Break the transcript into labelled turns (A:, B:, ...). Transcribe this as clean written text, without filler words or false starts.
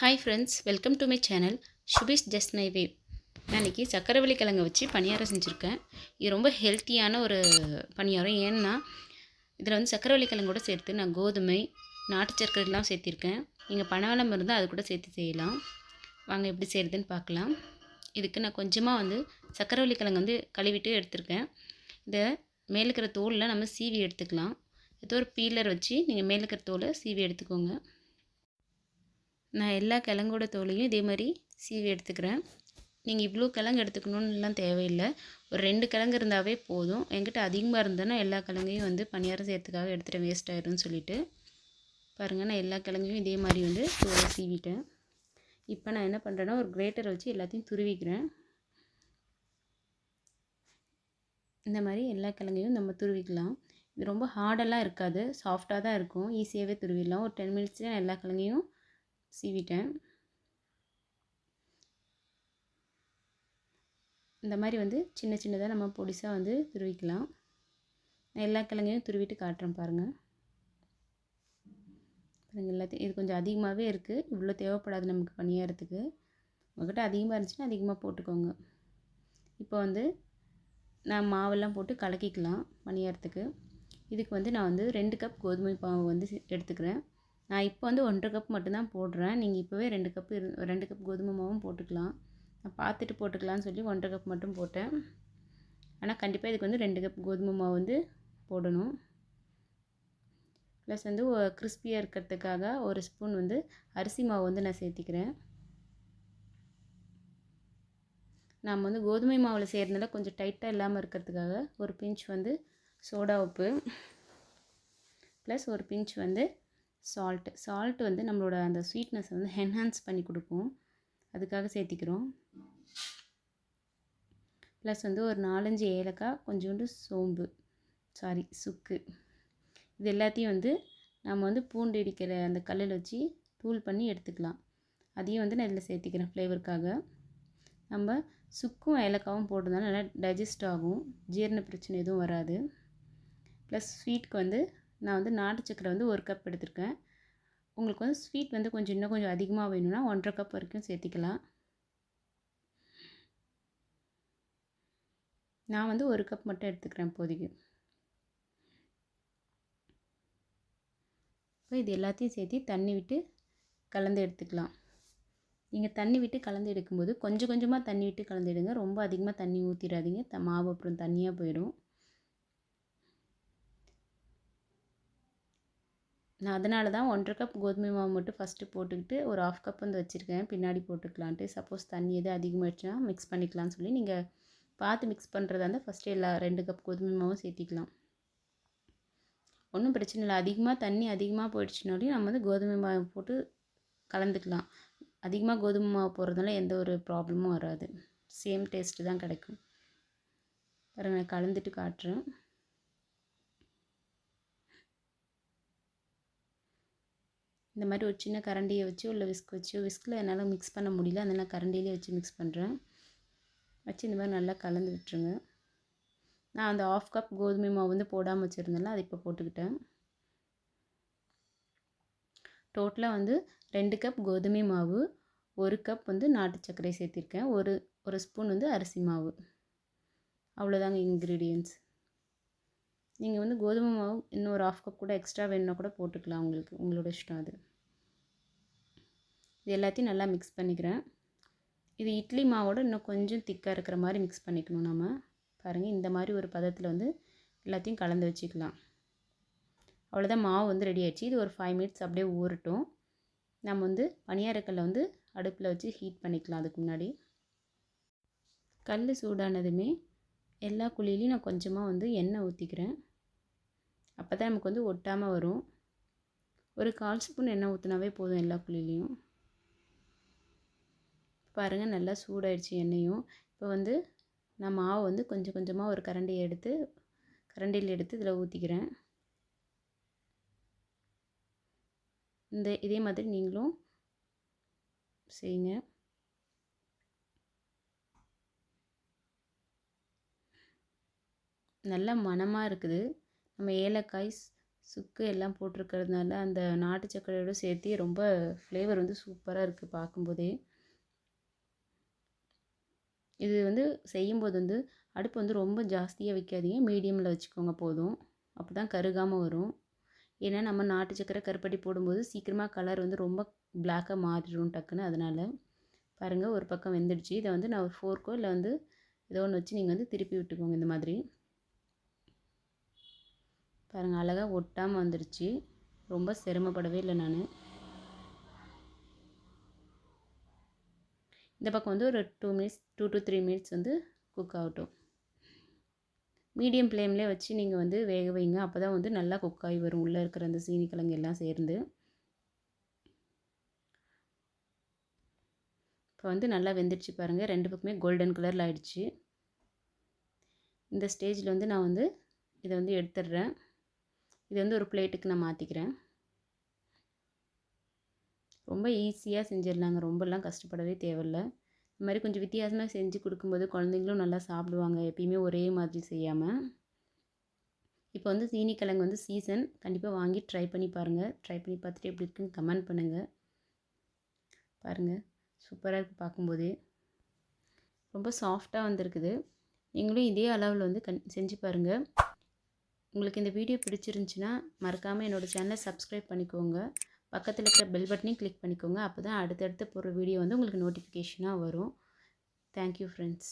A: Hi friends, welcome to my channel Shubh's Just My Way. நான் இன்றைக்கி சக்கரவள்ளி கிழங்கு வச்சு பணியாரம் செஞ்சுருக்கேன். இது ரொம்ப ஹெல்த்தியான ஒரு பணியாரம். ஏன்னா இதில் வந்து சக்கரவள்ளி கிழங்கோட சேர்த்து நான் கோதுமை, நாட்டு சர்க்கரைலாம் சேர்த்திருக்கேன். நீங்கள் பனவெல்லம் இருந்தால் அது கூட சேர்த்து செய்யலாம். வாங்க எப்படி செய்கிறதுன்னு பார்க்கலாம். இதுக்கு நான் கொஞ்சமாக வந்து சக்கரவள்ளி கிழங்கு வந்து கழுவிட்டு எடுத்திருக்கேன். இதை மேலே இருக்கிற தோலில் நம்ம சீவி எடுத்துக்கலாம். ஏதோ ஒரு பீலர் வச்சு நீங்கள் மேலே இருக்கிற தோலை சீவி எடுத்துக்கோங்க. நான் எல்லா கிழங்கோட தோலையும் இதே மாதிரி சீவி எடுத்துக்கிறேன். நீங்கள் இவ்வளோ கிழங்கு எடுத்துக்கணுன்னுலாம் தேவையில்லை. ஒரு 2 கிழங்கு இருந்தாவே போதும். என்கிட்ட அதிகமாக இருந்தேன்னா எல்லா கிழங்கையும் வந்து பணியாரம் செய்யறதுக்காக எடுத்துகிட்டு வேஸ்ட் ஆகிடும்னு சொல்லிட்டு பாருங்கள், நான் எல்லா கிழங்கையும் இதே மாதிரி வந்து தோலை சீவிட்டேன். இப்போ நான் என்ன பண்ணுறேன்னா ஒரு கிரேட்டரை வச்சு எல்லாத்தையும் துருவிக்கிறேன். இந்த மாதிரி எல்லா கிழங்கையும் நம்ம துருவிக்கலாம். இது ரொம்ப ஹார்டெல்லாம் இருக்காது, சாஃப்டாக தான் இருக்கும். ஈஸியாகவே துருவிடலாம். ஒரு 10 மினிட்ஸ்லேயே நான் எல்லா கிழங்கையும் சீவிட்டேன். இந்த மாதிரி வந்து சின்ன சின்னதாக நம்ம பொடிசாக வந்து துருவிக்கலாம். நான் எல்லா கிழங்கையும் துருவிட்டு காட்டுறேன் பாருங்கள். எல்லாத்தையும் இது கொஞ்சம் அதிகமாகவே இருக்குது. இவ்வளோ தேவைப்படாது நமக்கு பணியாரத்துக்கு. உங்கள்கிட்ட அதிகமாக இருந்துச்சுன்னா அதிகமாக போட்டுக்கோங்க. இப்போ வந்து நான் மாவெல்லாம் போட்டு கலக்கிக்கலாம் பணியாரத்துக்கு. இதுக்கு வந்து நான் வந்து 2 கப் கோதுமை மாவு வந்து எடுத்துக்கிறேன். நான் இப்போ வந்து 1.5 கப் மட்டும்தான் போடுறேன். நீங்கள் இப்போவே 2 கப் கோதுமை மாவும் போட்டுக்கலாம். நான் பார்த்துட்டு போட்டுக்கலான்னு சொல்லி 1.5 கப் மட்டும் போட்டேன். ஆனால் கண்டிப்பாக இதுக்கு வந்து 2 கப் கோதுமை மாவு வந்து போடணும். ப்ளஸ் வந்து கிறிஸ்பியாக இருக்கிறதுக்காக ஒரு ஸ்பூன் வந்து அரிசி மாவு வந்து நான் சேர்த்திக்கிறேன். நாம் வந்து கோதுமை மாவில் செய்கிறதுனால கொஞ்சம் டைட்டாக இல்லாமல் இருக்கிறதுக்காக ஒரு பிஞ்ச் வந்து சோடா உப்பு, ப்ளஸ் ஒரு பிஞ்ச் வந்து சால்ட் வந்து நம்மளோட அந்த ஸ்வீட்னஸ் வந்து என்ஹான்ஸ் பண்ணி கொடுக்கும். அதுக்காக சேர்த்திக்கிறோம். ப்ளஸ் வந்து ஒரு 4-5 ஏலக்காய், கொஞ்சோண்டு சுக்கு. இது எல்லாத்தையும் வந்து நம்ம வந்து பூண்டு இடிக்கிற அந்த கல்லில் வச்சு தூள் பண்ணி எடுத்துக்கலாம். அதையும் வந்து நான் இதில் சேர்த்திக்கிறேன் ஃப்ளேவருக்காக. நம்ம சுக்கும் ஏலக்காவும் போட்டதுனால நல்லா டைஜஸ்ட் ஆகும், ஜீரண பிரச்சனை எதுவும் வராது. ப்ளஸ் ஸ்வீட்க்கு வந்து நான் வந்து நாட்டு சக்கரை வந்து 1 கப் எடுத்திருக்கேன். உங்களுக்கு வந்து ஸ்வீட் வந்து இன்னும் கொஞ்சம் அதிகமாக வேணும்னா 1.5 கப் வரைக்கும் சேர்த்திக்கலாம். நான் வந்து 1 கப் மட்டும் எடுத்துக்கிறேன் இப்போதைக்கு. இப்போ இது எல்லாத்தையும் சேர்த்து தண்ணி விட்டு கலந்து எடுத்துக்கலாம். நீங்கள் தண்ணி விட்டு கலந்து எடுக்கும்போது கொஞ்சம் கொஞ்சமாக தண்ணி விட்டு கலந்து எடுங்க. ரொம்ப அதிகமாக தண்ணி ஊற்றிடாதீங்க, மாவு அப்புறம் தண்ணியாக போயிடும். நான் அதனால தான் 1.5 கப் கோதுமை மாவு மட்டும் ஃபஸ்ட்டு போட்டுக்கிட்டு ஒரு 1/2 கப் வந்து வச்சுருக்கேன், பின்னாடி போட்டுக்கலான்ட்டு. சப்போஸ் தண்ணி எது அதிகமாகிடுச்சுன்னா மிக்ஸ் பண்ணிக்கலாம்னு சொல்லி நீங்கள் பார்த்து மிக்ஸ் பண்ணுறதா இருந்தால் ஃபஸ்ட்டு எல்லா 2 கப் கோதுமை மாவும் சேர்த்திக்கலாம். ஒன்றும் பிரச்சனை இல்லை. தண்ணி அதிகமாக போயிடுச்சுனாலையும் நம்ம வந்து கோதுமை மாவு போட்டு கலந்துக்கலாம். அதிகமாக கோதுமை மாவு போடுறதுனால எந்த ஒரு ப்ராப்ளமும் வராது, சேம் டேஸ்ட்டு தான் கிடைக்கும். பாருங்கள், நான் கலந்துட்டு காட்டுறேன். இந்த மாதிரி ஒரு சின்ன கரண்டியை வச்சு உள்ள விஸ்கில் என்னால் மிக்ஸ் பண்ண முடியல, அதனால் கரண்டியிலே வச்சு மிக்ஸ் பண்ணுறேன். வச்சு இந்த மாதிரி நல்லா கலந்து விட்டுருங்க. நான் அந்த 1/2 கப் கோதுமை மாவு வந்து போடாமல் வச்சுருந்தேன்ல, அதை இப்போ போட்டுக்கிட்டேன். டோட்டலாக வந்து 2 கப் கோதுமை மாவு, 1 கப் வந்து நாட்டு சர்க்கரை சேர்த்திருக்கேன், ஒரு ஸ்பூன் வந்து அரிசி மாவு. அவ்வளோதாங்க இன்க்ரீடியன்ட்ஸ். நீங்கள் வந்து கோதுமை மாவு இன்னும் ஒரு 1/2 கப் கூட எக்ஸ்ட்ரா வேணுன்னா கூட போட்டுக்கலாம், உங்களோட இஷ்டம் அது. இது எல்லாத்தையும் நல்லா மிக்ஸ் பண்ணிக்கிறேன். இது இட்லி மாவோட இன்னும் கொஞ்சம் திக்காக இருக்கிற மாதிரி மிக்ஸ் பண்ணிக்கணும் நம்ம. பாருங்கள், இந்த மாதிரி ஒரு பதத்தில் வந்து எல்லாத்தையும் கலந்து வச்சுக்கலாம். அவ்வளோதான், மாவு வந்து ரெடி ஆகிடுச்சு. இது ஒரு 5 மினிட்ஸ் அப்படியே ஊறட்டும். நம்ம வந்து பணியாரக்கல்லை வந்து அடுப்பில் வச்சு ஹீட் பண்ணிக்கலாம். அதுக்கு முன்னாடி கல் சூடானதுமே எல்லா குழியிலையும் நான் கொஞ்சமாக வந்து எண்ணெய் ஊற்றிக்கிறேன். அப்போ தான் நமக்கு வந்து ஒட்டாமல் வரும். ஒரு 1/4 ஸ்பூன் எண்ணெய் ஊற்றினாவே போதும் எல்லா குழியிலையும். பாருங்கள், நல்லா சூடாயிடுச்சு எண்ணெயும். இப்போ வந்து நான் மாவு வந்து கொஞ்சம் கொஞ்சமாக ஒரு கரண்டியில் எடுத்து இதில் ஊற்றிக்கிறேன். இதே மாதிரி நீங்களும் செய்யுங்க. நல்ல மணமாக இருக்குது. நம்ம ஏலக்காய், சுக்கு எல்லாம் போட்டிருக்கிறதுனால அந்த நாட்டு சர்க்கரையோடு சேர்த்து ரொம்ப ஃப்ளேவர் வந்து சூப்பராக இருக்குது பார்க்கும்போதே. இது வந்து செய்யும்போது வந்து அடுப்பு வந்து ரொம்ப ஜாஸ்தியாக வைக்காதீங்க, மீடியமில் வச்சுக்கோங்க போதும். அப்போ தான் கருகாமல் வரும். ஏன்னா நம்ம நாட்டு சர்க்கரை கருப்பட்டி போடும்போது சீக்கிரமாக கலர் வந்து ரொம்ப பிளாக்காக மாறிடும் டக்குன்னு. அதனால் பாருங்கள், ஒரு பக்கம் வெந்துடுச்சு. இதை வந்து நான் ஒரு ஃபோர்க்கோ இல்லை வந்து ஏதோ ஒன்று வச்சு நீங்கள் வந்து திருப்பி விட்டுக்கோங்க இந்த மாதிரி. பாருங்கள், அழகாக ஒட்டாமல் வந்துடுச்சு. ரொம்ப சிரமப்படவே இல்லை நான். இந்த பக்கம் வந்து ஒரு 2 to 3 மினிட்ஸ் வந்து குக் ஆகட்டும். மீடியம் ஃப்ளேம்லேயே வச்சு நீங்கள் வந்து வேக வைங்க. அப்போ தான் வந்து நல்லா குக் ஆகி வரும் உள்ளே இருக்கிற அந்த சீனிக்கிழங்கு எல்லாம் சேர்ந்து. இப்போ வந்து நல்லா வெந்துடுச்சு பாருங்கள், 2 பக்கமே கோல்டன் கலரில் ஆயிடுச்சு. இந்த ஸ்டேஜில் வந்து நான் வந்து இதை வந்து எடுத்துடுறேன். இதை வந்து ஒரு பிளேட்டுக்கு நான் மாற்றிக்கிறேன். ரொம்ப ஈஸியாக செஞ்சிடலாங்க, ரொம்பலாம் கஷ்டப்படவே தேவையில்லை. இந்த மாதிரி கொஞ்சம் வித்தியாசமாக செஞ்சு கொடுக்கும்போது குழந்தைங்களும் நல்லா சாப்பிடுவாங்க, எப்பயுமே ஒரே மாதிரி செய்யாமல். இப்போ வந்து சீனிக்கிழங்கு வந்து சீசன், கண்டிப்பாக வாங்கி ட்ரை பண்ணி பாருங்கள். ட்ரை பண்ணி பார்த்துட்டு எப்படி இருக்குன்னு கமெண்ட் பண்ணுங்கள். பாருங்கள், சூப்பராக இருக்குது பார்க்கும்போதே. ரொம்ப சாஃப்டாக வந்திருக்குது. நீங்களும் இதே அளவில் வந்து செஞ்சு பாருங்கள். உங்களுக்கு இந்த வீடியோ பிடிச்சிருந்துச்சின்னா மறக்காமல் என்னோடய சேனலை சப்ஸ்கிரைப் பண்ணிக்கோங்க. பக்கத்தில் இருக்கிற பெல் பட்டனையும் கிளிக் பண்ணிக்கோங்க. அப்போ தான் அடுத்தடுத்து போடுற வீடியோ வந்து உங்களுக்கு நோட்டிஃபிகேஷனாக வரும். Thank you friends.